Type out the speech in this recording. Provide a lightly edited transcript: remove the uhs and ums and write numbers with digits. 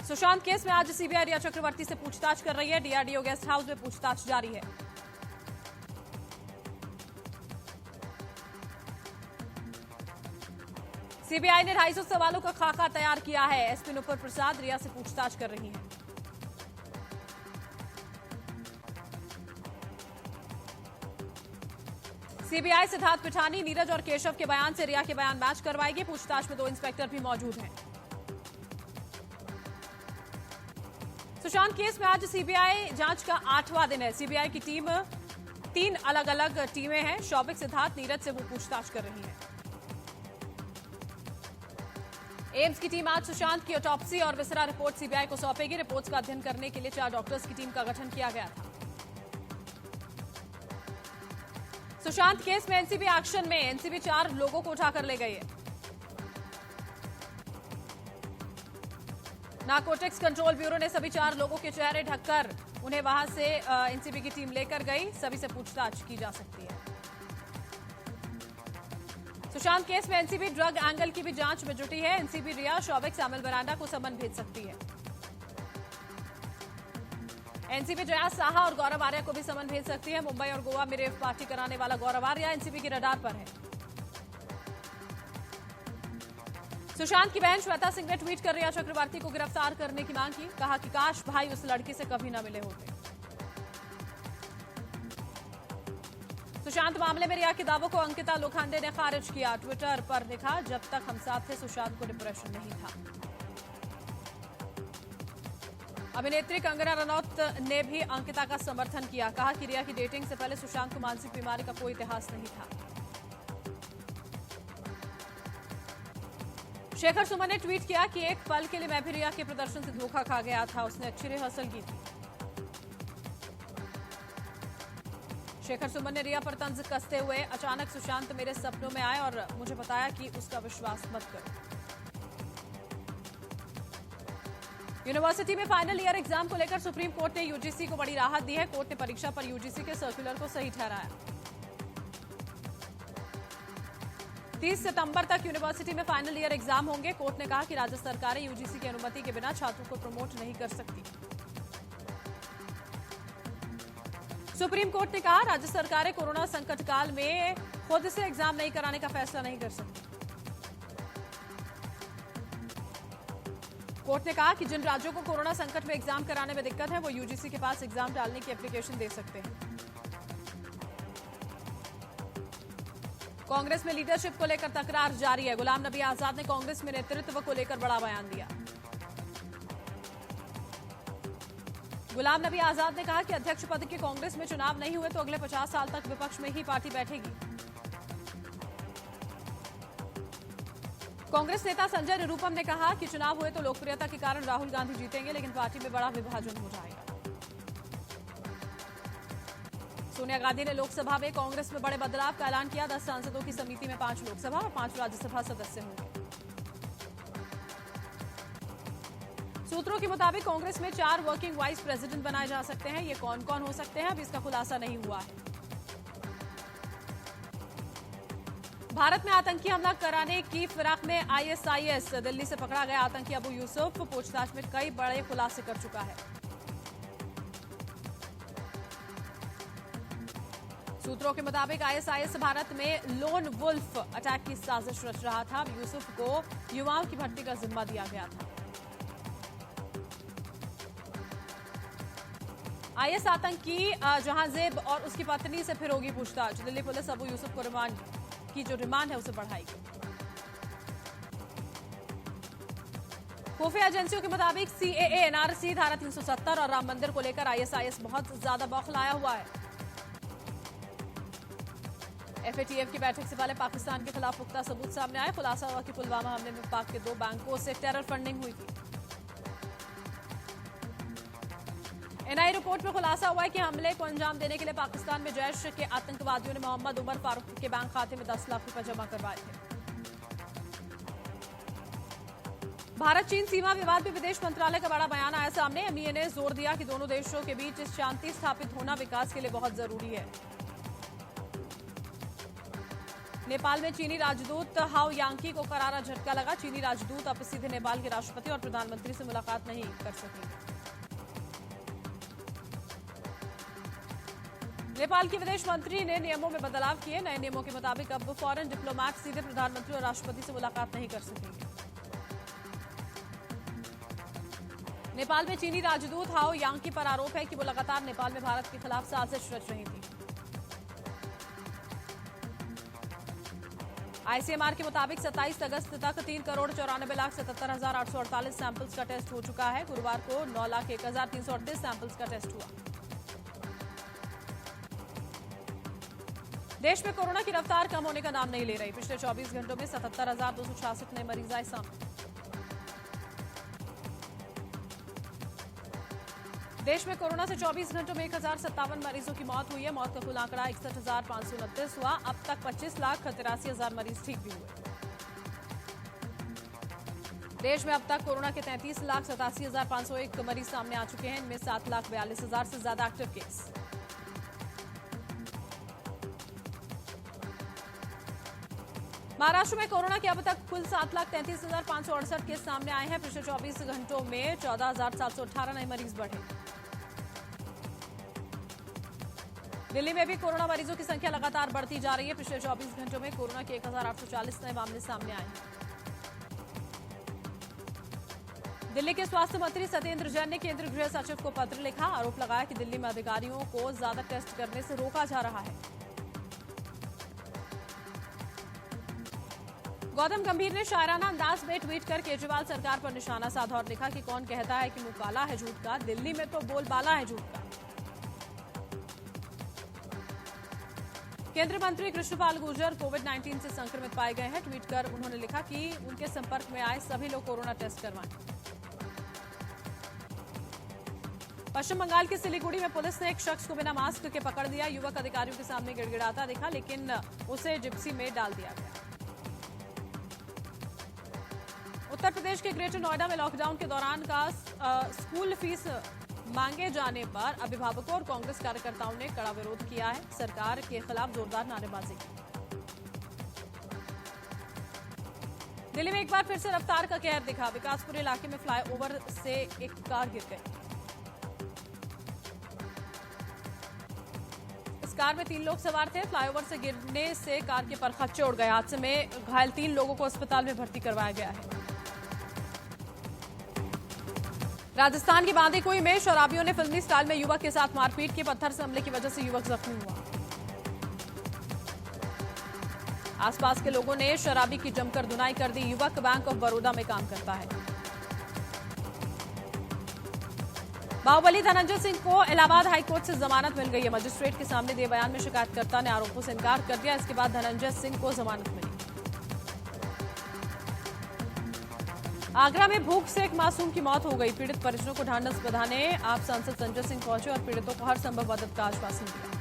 Sushant case में आज CBI रिया चक्रवर्ती से पूछताछ कर रही है। डीआरडीओ गेस्ट हाउस में पूछताछ जारी है। सीबीआई ने 250 सवालों का खाका तैयार किया है। एसपी नुपुर प्रसाद रिया से पूछताछ कर रही हैं। सीबीआई सिद्धार्थ पिठानी, नीरज और केशव के बयान से रिया के बयान मैच करवाएगी। पूछताछ में 2 इंस्पेक्टर भी मौजूद हैं। सुशांत केस में आज सीबीआई जांच का 8वां दिन है। सीबीआई की टीम 3 अलग अलग टीमें हैं। शौविक, सिद्धार्थ, नीरज से वो पूछताछ कर रही है। एम्स की टीम आज सुशांत की ऑटोप्सी और विसरा रिपोर्ट सीबीआई को सौंपेगी। रिपोर्ट्स का अध्ययन करने के लिए 4 डॉक्टर्स की टीम का गठन किया गया था। सुशांत केस में एनसीबी एक्शन में। एनसीबी 4 लोगों को उठाकर ले गई है। नारकोटिक्स कंट्रोल ब्यूरो ने सभी 4 लोगों के चेहरे ढककर उन्हें वहां से एनसीबी की टीम लेकर गई। सभी से पूछताछ की जा सकती है। सुशांत केस में एनसीबी ड्रग एंगल की भी जांच में जुटी है। एनसीबी रिया, शौविक, सैमुअल बरांडा को समन भेज सकती है। एनसीबी जया साहा और गौरव आर्या को भी समन भेज सकती है। मुंबई और गोवा में रेव पार्टी कराने वाला गौरव आर्या एनसीबी की रडार पर है। सुशांत की बहन श्वेता सिंह ने ट्वीट कर रिया चक्रवर्ती को गिरफ्तार करने की मांग की। कहा कि काश भाई उस लड़की से कभी न मिले होते। सुशांत मामले में रिया के दावों को अंकिता लोखंडे ने खारिज किया। ट्विटर पर लिखा, जब तक हम साथ थे सुशांत को डिप्रेशन नहीं था। अभिनेत्री कंगना रनौत ने भी अंकिता का समर्थन किया। कहा कि रिया की डेटिंग से पहले सुशांत को मानसिक बीमारी का कोई इतिहास नहीं था। शेखर सुमन ने ट्वीट किया कि एक पल के लिए मैं भी रिया के प्रदर्शन से धोखा खा गया था। उसने अच्छी रिहर्सल की थी। शेखर सुमन ने रिया पर तंज कसते हुए, अचानक सुशांत मेरे सपनों में आए और मुझे बताया कि उसका विश्वास मत करो। यूनिवर्सिटी में फाइनल ईयर एग्जाम को लेकर सुप्रीम कोर्ट ने यूजीसी को बड़ी राहत दी है। कोर्ट ने परीक्षा पर यूजीसी के सर्कुलर को सही ठहराया। 30 सितंबर तक यूनिवर्सिटी में फाइनल ईयर एग्जाम होंगे। कोर्ट ने कहा कि राज्य सरकारें यूजीसी की अनुमति के बिना छात्रों को प्रमोट नहीं कर सकती। सुप्रीम कोर्ट ने कहा, राज्य सरकारें कोरोना संकट काल में खुद से एग्जाम नहीं कराने का फैसला नहीं कर सकती। कोर्ट ने कहा कि जिन राज्यों को कोरोना संकट में एग्जाम कराने में दिक्कत है वो यूजीसी के पास एग्जाम डालने की एप्लीकेशन दे सकते हैं। कांग्रेस में लीडरशिप को लेकर तकरार जारी है। गुलाम नबी आजाद ने कांग्रेस में नेतृत्व को लेकर बड़ा बयान दिया। गुलाम नबी आजाद ने कहा कि अध्यक्ष पद के कांग्रेस में चुनाव नहीं हुए तो अगले 50 साल तक विपक्ष में ही पार्टी बैठेगी। कांग्रेस नेता संजय निरुपम ने कहा कि चुनाव हुए तो लोकप्रियता के कारण राहुल गांधी जीतेंगे, लेकिन पार्टी में बड़ा विभाजन हो जाएगा। सोनिया गांधी ने लोकसभा में कांग्रेस में बड़े बदलाव का ऐलान किया। 10 सांसदों की समिति में 5 लोकसभा और 5 राज्यसभा सदस्य होंगे। सूत्रों के मुताबिक कांग्रेस में 4 वर्किंग वाइस प्रेसिडेंट बनाए जा सकते हैं। ये कौन कौन हो सकते हैं, अभी इसका खुलासा नहीं हुआ है। भारत में आतंकी हमला कराने की फिराक में आईएसआईएस दिल्ली से पकड़ा गया आतंकी अबू यूसुफ पूछताछ में कई बड़े खुलासे कर चुका है। सूत्रों के मुताबिक आईएसआईएस भारत में लोन वुल्फ अटैक की साजिश रच रहा था। यूसुफ को युवाओं की भर्ती का जिम्मा दिया गया था। आईएस आतंकी जहांजेब और उसकी पत्नी से फिर होगी पूछताछ। दिल्ली पुलिस अबू यूसुफ को रिमांड की जो रिमांड है उसे बढ़ाएगी। खुफिया एजेंसियों के मुताबिक सीएए, एनआरसी, धारा 370 और राम मंदिर को लेकर आईएसआईएस बहुत ज्यादा बौखलाया हुआ है। एफएटीएफ की बैठक से पहले पाकिस्तान के खिलाफ पुख्ता सबूत सामने आए। खुलासा हुआ कि पुलवामा हमले में पाक के 2 बैंकों से टेरर फंडिंग हुई थी। एनआईए रिपोर्ट में खुलासा हुआ है कि हमले को अंजाम देने के लिए पाकिस्तान में जैश के आतंकवादियों ने मोहम्मद उमर फारूक के बैंक खाते में 10 लाख रुपए जमा करवाए थे। भारत चीन सीमा विवाद में विदेश मंत्रालय का बड़ा बयान आया सामने। एमईए ने जोर दिया कि दोनों देशों के बीच शांति स्थापित होना विकास के लिए बहुत जरूरी है। नेपाल में चीनी राजदूत हाओ यांकी को करारा झटका लगा। चीनी राजदूत अब सीधे नेपाल के राष्ट्रपति और प्रधानमंत्री से मुलाकात नहीं कर सकेंगे। नेपाल के विदेश मंत्री ने नियमों में बदलाव किए। नए नियमों के मुताबिक अब फॉरेन डिप्लोमेट सीधे प्रधानमंत्री और राष्ट्रपति से मुलाकात नहीं कर सकेंगे। नेपाल में चीनी राजदूत हाओ यांकी पर आरोप है कि वो लगातार नेपाल में भारत के खिलाफ साजिश रच रही थी। आईसीएमआर के मुताबिक 27 अगस्त तक 3,94,77,848 सैंपल्स का टेस्ट हो चुका है। गुरुवार को 9,01,338 सैंपल्स का टेस्ट हुआ। देश में कोरोना की रफ्तार कम होने का नाम नहीं ले रही। पिछले 24 घंटों में 77,266 नए मरीज आए सामने। देश में कोरोना से 24 घंटों में 1,057 मरीजों की मौत हुई है। मौत का कुल आंकड़ा 61,529 हुआ। अब तक 25,83,000 मरीज ठीक भी हुए। देश में अब तक कोरोना के 33,87,501 मरीज सामने आ चुके हैं। इनमें 7,42,000 से ज्यादा एक्टिव केस। महाराष्ट्र में कोरोना के अब तक कुल 7,33,568 केस सामने आए हैं। पिछले 24 घंटों में 14,718 नए मरीज बढ़े। दिल्ली में भी कोरोना मरीजों की संख्या लगातार बढ़ती जा रही है। पिछले 24 घंटों में कोरोना के 1,840 नए मामले सामने आए हैं। दिल्ली के स्वास्थ्य मंत्री सत्येंद्र जैन ने केंद्रीय गृह सचिव को पत्र लिखा। आरोप लगाया कि दिल्ली में अधिकारियों को ज्यादा टेस्ट करने से रोका जा रहा है। गौतम गंभीर ने शायराना अंदाज में ट्वीट कर केजरीवाल सरकार पर निशाना साधा और लिखा कि कौन कहता है कि मुंह काला है झूठ का, दिल्ली में तो बोलबाला है झूठ का। केंद्रीय मंत्री कृष्णपाल गुर्जर कोविड-19 से संक्रमित पाए गए हैं। ट्वीट कर उन्होंने लिखा कि उनके संपर्क में आए सभी लोग कोरोना टेस्ट करवाएं। पश्चिम बंगाल के सिलीगुड़ी में पुलिस ने एक शख्स को बिना मास्क के पकड़ लिया। युवक अधिकारियों के सामने गिड़गिड़ाता दिखा, लेकिन उसे जिप्सी में डाल दिया गया। उत्तर प्रदेश के ग्रेटर नोएडा में लॉकडाउन के दौरान का स्कूल फीस मांगे जाने पर अभिभावकों और कांग्रेस कार्यकर्ताओं ने कड़ा विरोध किया है। सरकार के खिलाफ जोरदार नारेबाजी की। दिल्ली में एक बार फिर से रफ्तार का कहर दिखा। विकासपुर इलाके में फ्लाईओवर से एक कार गिर गई। इस कार में 3 लोग सवार थे। फ्लाईओवर से गिरने से कार के परखच्चे उड़ गए। हादसे में घायल 3 लोगों को अस्पताल में भर्ती करवाया गया है। राजस्थान के बांदीकुई में शराबियों ने फिल्मी स्टाइल में युवक के साथ मारपीट की। पत्थर से हमले की वजह से युवक जख्मी हुआ। आसपास के लोगों ने शराबी की जमकर धुनाई कर दी। युवक बैंक ऑफ बड़ौदा में काम करता है। बाहुबली धनंजय सिंह को इलाहाबाद हाईकोर्ट से जमानत मिल गई है। मजिस्ट्रेट के सामने दिए बयान में शिकायतकर्ता ने आरोपों से इनकार कर दिया। इसके बाद धनंजय सिंह को जमानत मिली। आगरा में भूख से एक मासूम की मौत हो गई। पीड़ित परिजनों को ढांढस बंधाने आप सांसद संजय सिंह पहुंचे और पीड़ितों को हर संभव मदद का आश्वासन दिया।